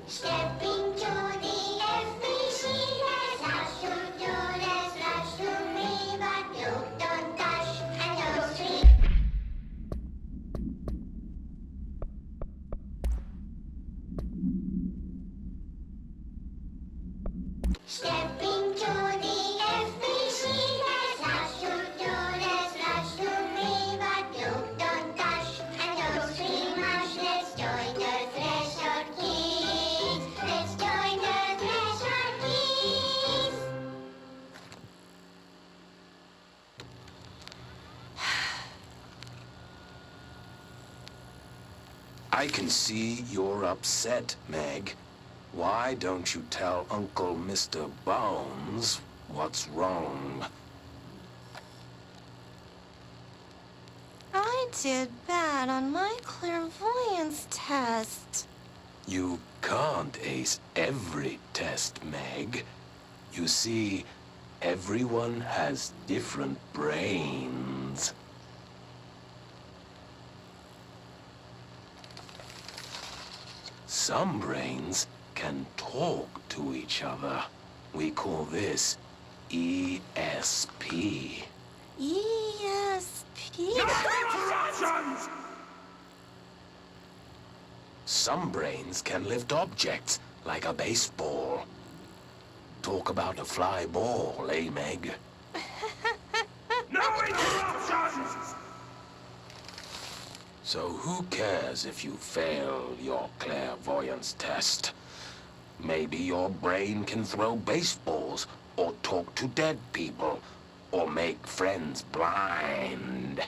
Step into the FBC, there's lots to do, there's lots to be, but you don't touch and don't sleep. Step into the FBC, there's lots to do, there's lots to be, but you don't touch and don't scream much. Let's join the Threshold Kids. Let's join the Threshold Kids. I can see you're upset, Meg. Why don't you tell Uncle Mr. Bones what's wrong? I did bad on my clairvoyance test. You can't ace every test, Meg. You see, everyone has different brains. Some brains can talk to each other. We call this ESP. ESP? Some brains can lift objects, like a baseball. Talk about a fly ball, eh, Meg? No interruptions! So who cares if you fail your clairvoyance test? Maybe your brain can throw baseballs, or talk to dead people, or make friends blind.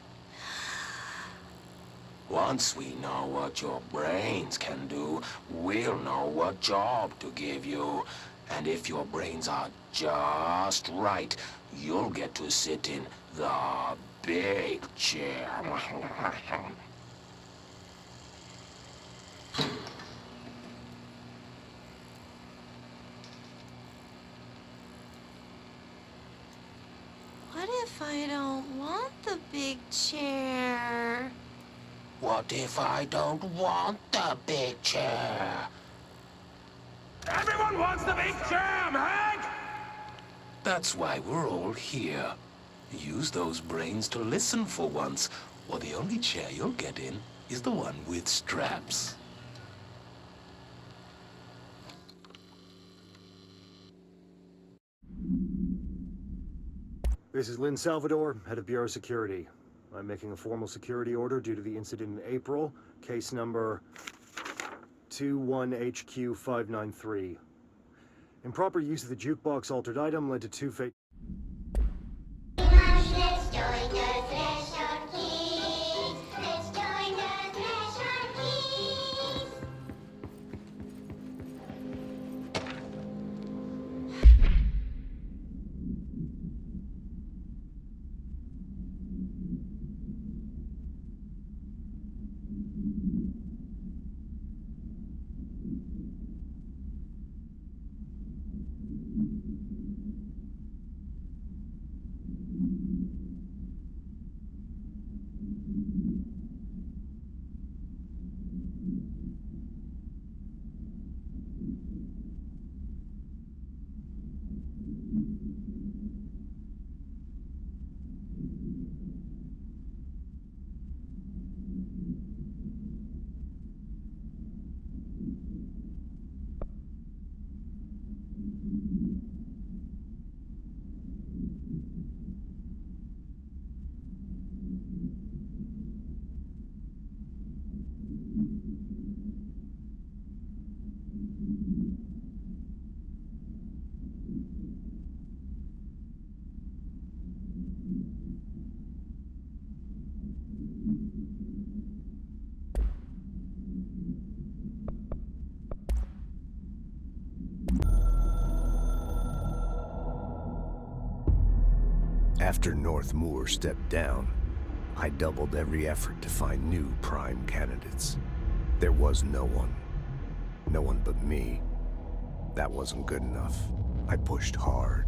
Once we know what your brains can do, we'll know what job to give you. And if your brains are just right, you'll get to sit in the big chair. What if I don't want the big chair? What if I don't want the big chair? Everyone wants the big chair, Meg! That's why we're all here. Use those brains to listen for once, or the only chair you'll get in is the one with straps. This is Lynn Salvador, head of Bureau Security. I'm making a formal security order due to the incident in April, case number 21HQ593. Improper use of the jukebox altered item led to two fatal... Let's join the Threshold Kids. Let's join the Threshold Kids. After North Moore stepped down, I doubled every effort to find new prime candidates. There was no one. No one but me. That wasn't good enough. I pushed hard.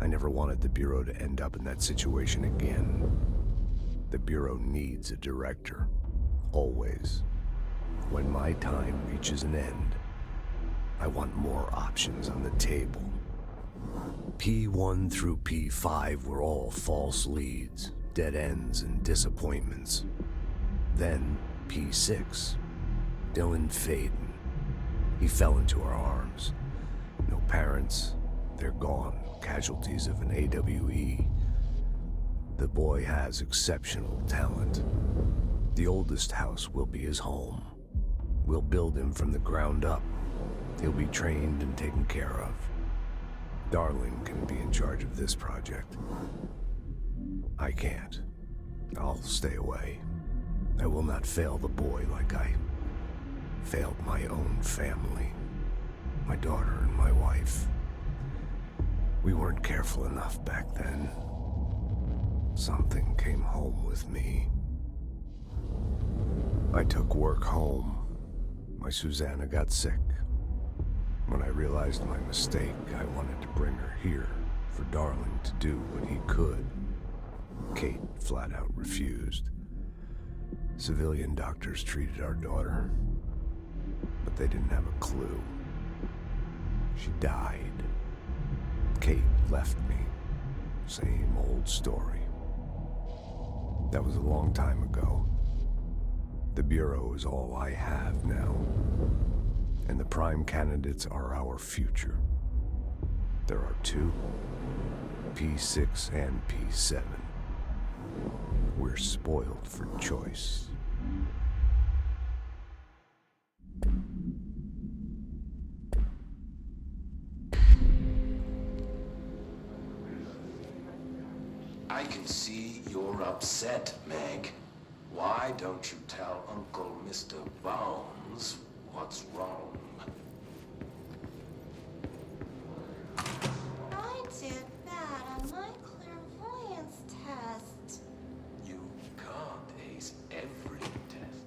I never wanted the Bureau to end up in that situation again. The Bureau needs a director. Always. When my time reaches an end, I want more options on the table. P1 through P5 were all false leads, dead ends, and disappointments. Then P6, Dylan Faden. He fell into our arms. No parents, they're gone, casualties of an AWE. The boy has exceptional talent. The oldest house will be his home. We'll build him from the ground up. He'll be trained and taken care of. Darling can be in charge of this project. I can't. I'll stay away. I will not fail the boy like I failed my own family. My daughter and my wife. We weren't careful enough back then. Something came home with me. I took work home. My Susanna got sick. When I realized my mistake, I wanted to bring her here for Darling to do what he could. Kate flat out refused. Civilian doctors treated our daughter, but they didn't have a clue. She died. Kate left me. Same old story. That was a long time ago. The Bureau is all I have now. And the prime candidates are our future. There are two, P6 and P7. We're spoiled for choice. I can see you're upset, Meg. Why don't you tell Uncle Mr. Bones what's wrong? I did bad on my clairvoyance test. You can't ace every test.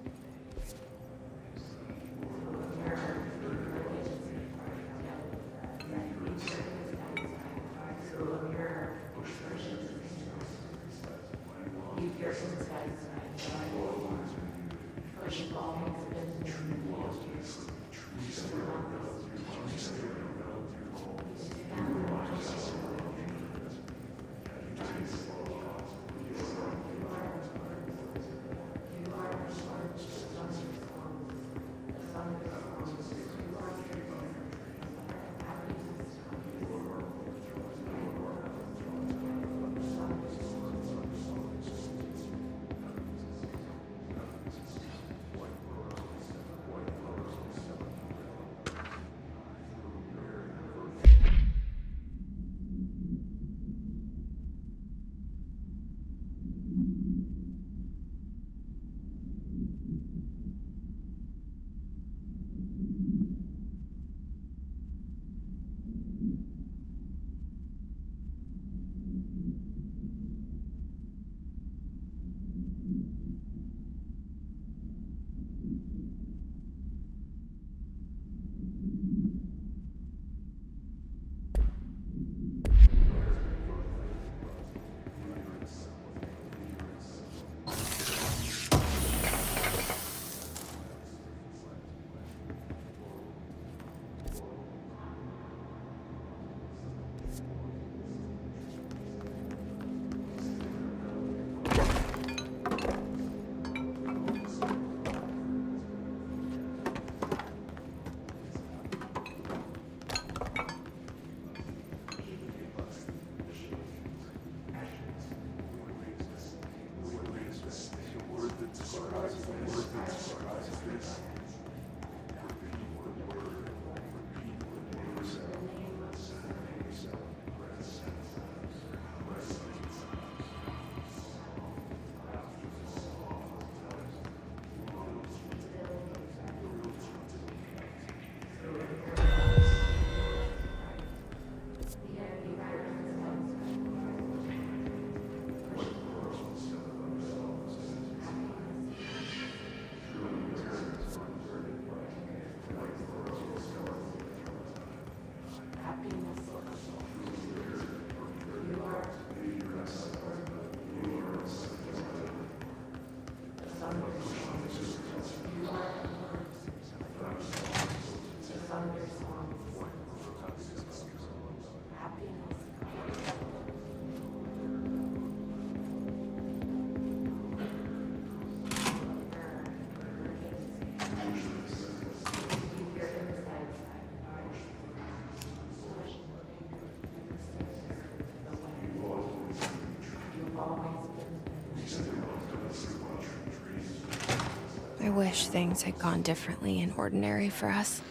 I wish things had gone differently in Ordinary for us.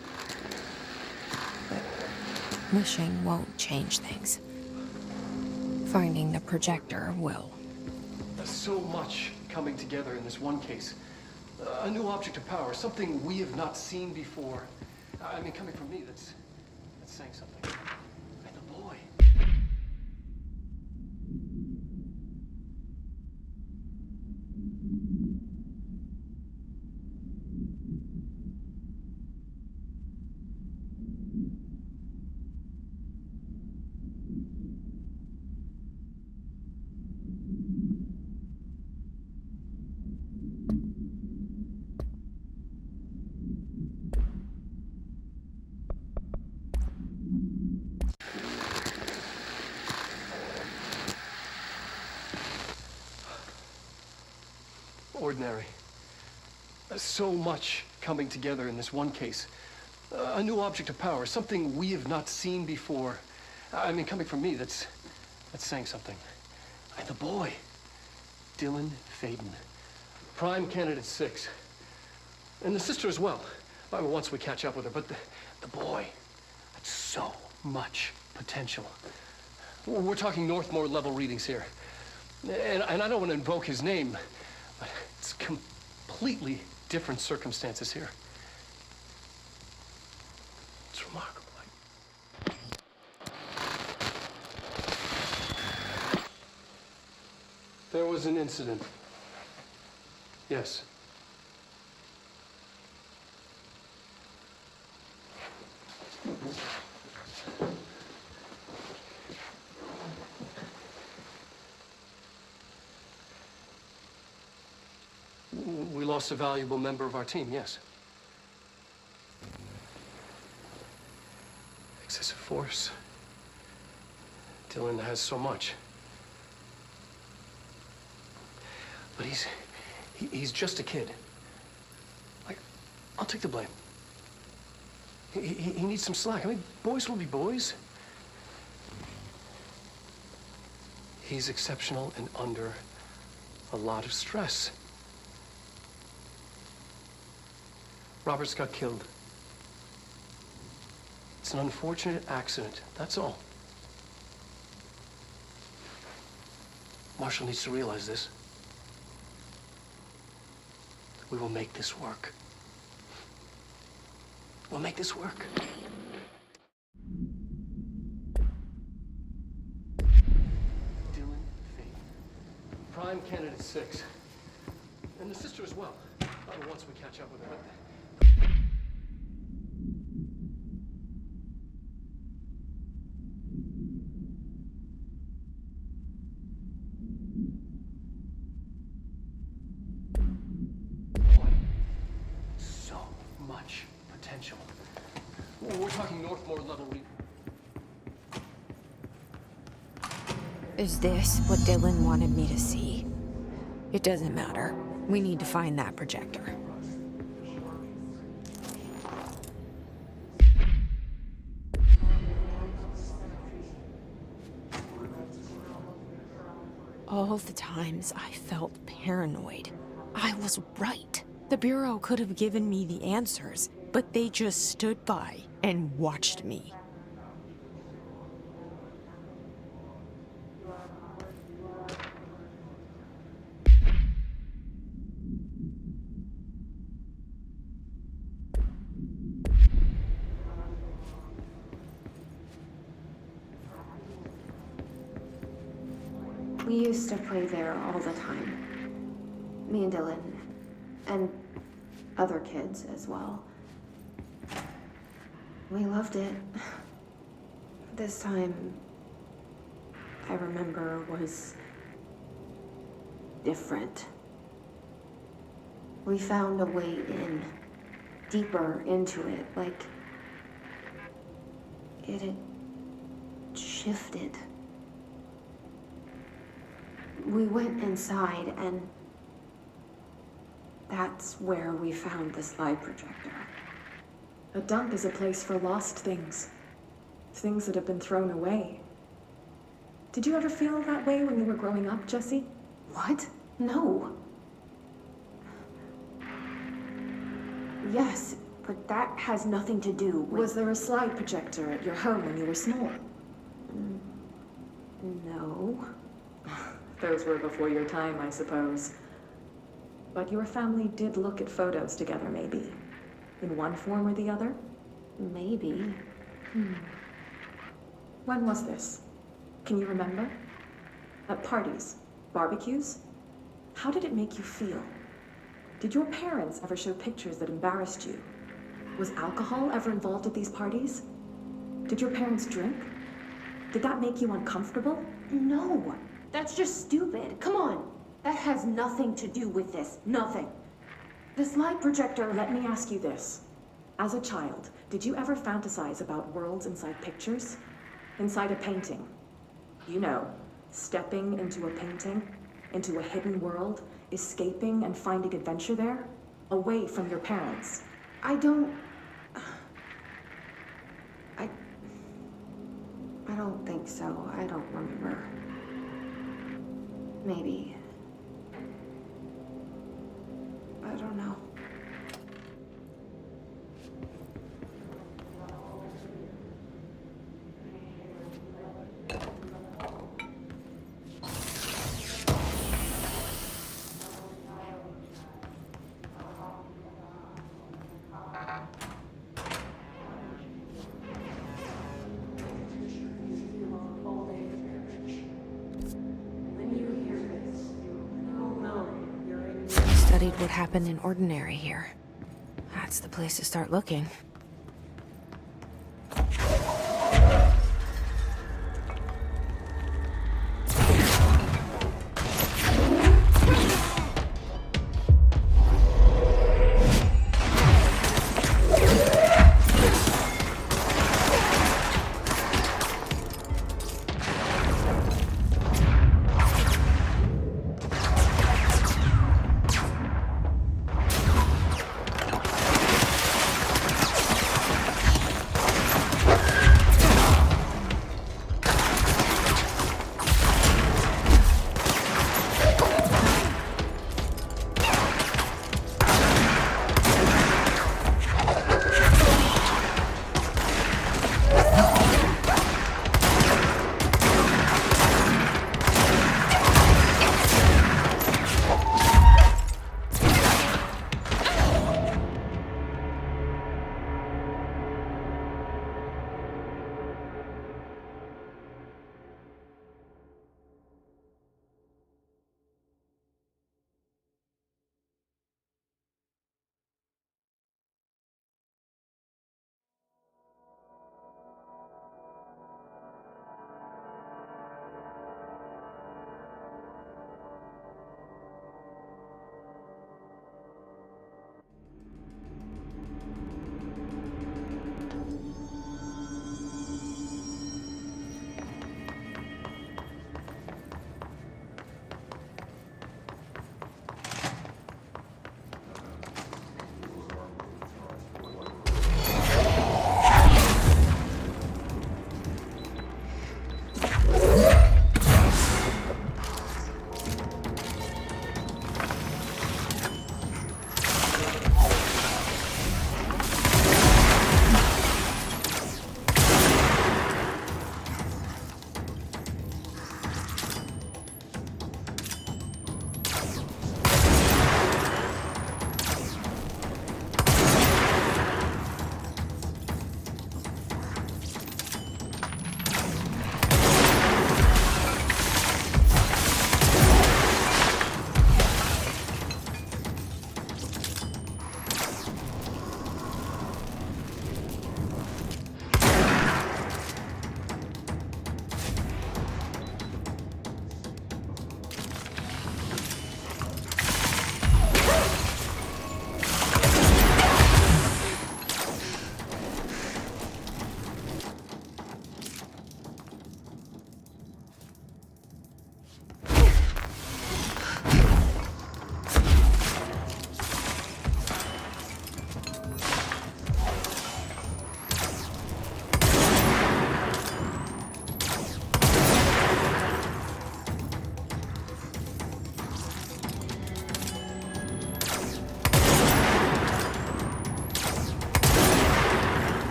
But wishing won't change things. Finding the projector will. There's so much coming together in this one case. A new object of power, something we have not seen before. I mean, coming from me, that's saying something. And the boy. Ordinary. There's so much coming together in this one case. A new object of power, something we have not seen before. I mean, coming from me, that's saying something. And the boy, Dylan Faden, Prime Candidate 6. And the sister as well. I mean, once we catch up with her, but the boy, that's so much potential. We're talking Northmore level readings here. And I don't want to invoke his name, but it's completely different circumstances here. It's remarkable. There was an incident. Yes. We lost a valuable member of our team, yes. Excessive force. Dylan has so much. But he's just a kid. I'll take the blame. He needs some slack. I mean, boys will be boys. He's exceptional and under a lot of stress. Roberts got killed. It's an unfortunate accident, that's all. Marshall needs to realize this. We will make this work. We'll make this work. Dylan Faden, Prime Candidate 6. And the sister as well. Once we catch up with her. So much potential. We're talking Northmore level. Is this what Dylan wanted me to see? It doesn't matter. We need to find that projector. All the times I felt paranoid, I was right. The Bureau could have given me the answers, but they just stood by and watched me. We used to play there all the time. Me and Dylan. And other kids as well. We loved it. This time, I remember, was different. We found a way in, deeper into it, like it had shifted. We went inside, and that's where we found the slide projector. A dump is a place for lost things. Things that have been thrown away. Did you ever feel that way when you were growing up, Jesse? What? No. Yes, but that has nothing to do with... Was there a slide projector at your home when you were small? No. Those were before your time, I suppose. But your family did look at photos together, maybe. In one form or the other? Maybe. When was this? Can you remember? At parties? Barbecues? How did it make you feel? Did your parents ever show pictures that embarrassed you? Was alcohol ever involved at these parties? Did your parents drink? Did that make you uncomfortable? No. That's just stupid. Come on. That has nothing to do with this. Nothing. The slide projector, let me ask you this. As a child, did you ever fantasize about worlds inside pictures? Inside a painting? You know, stepping into a painting, into a hidden world, escaping and finding adventure there, away from your parents. I don't think so. I don't remember. Maybe. I don't know. Studied what happened in Ordinary here. That's the place to start looking.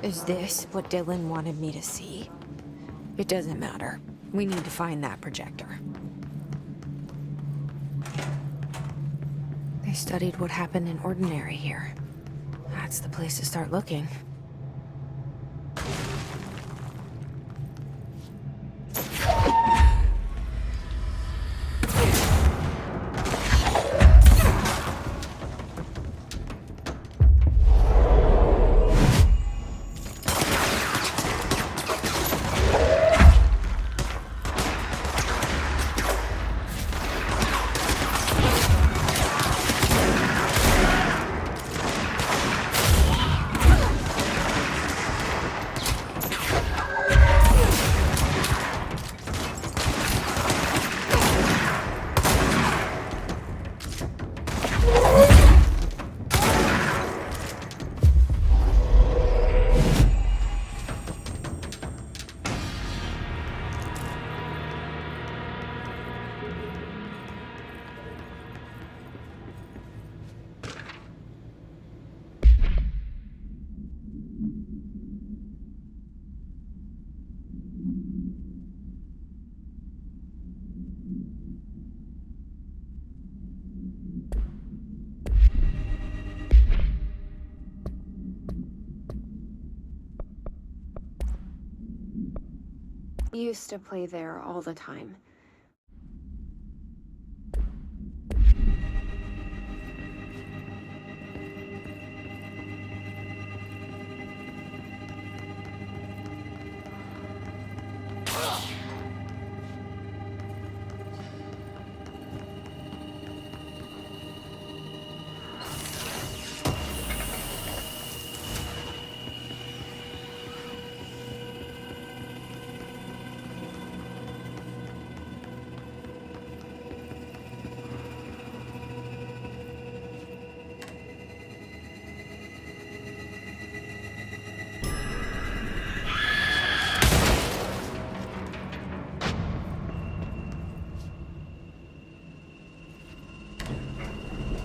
Is this what Dylan wanted me to see? It doesn't matter. We need to find that projector. They studied what happened in Ordinary here. That's the place to start looking. We used to play there all the time.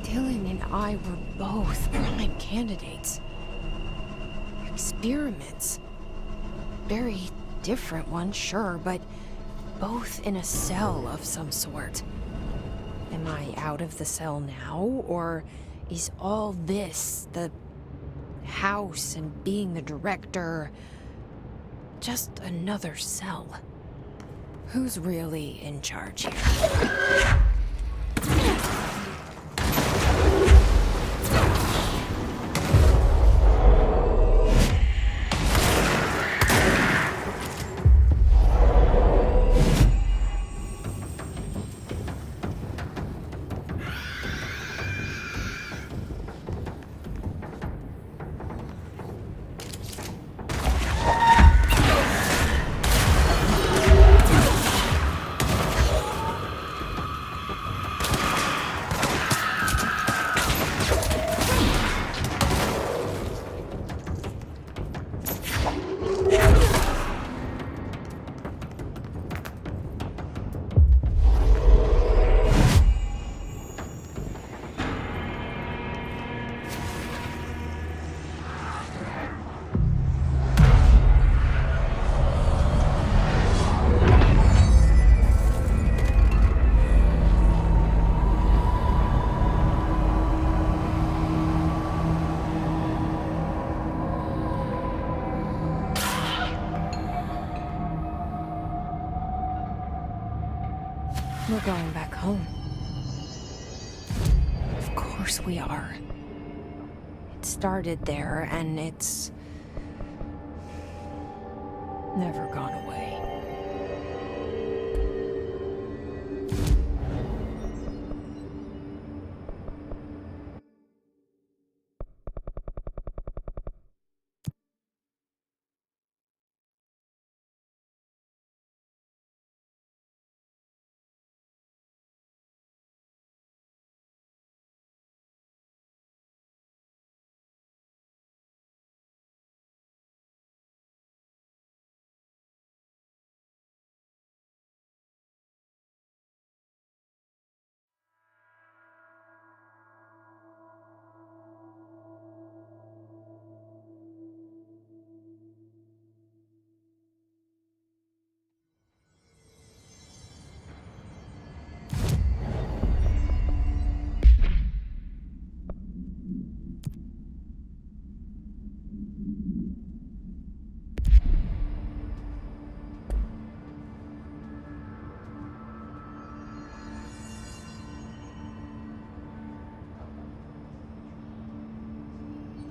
Dylan and I were both prime candidates. Experiments. Very different ones, sure, but both in a cell of some sort. Am I out of the cell now, or is all this, the house and being the director, just another cell? Who's really in charge here? We're going back home. Of course we are. It started there, and it's never gone away.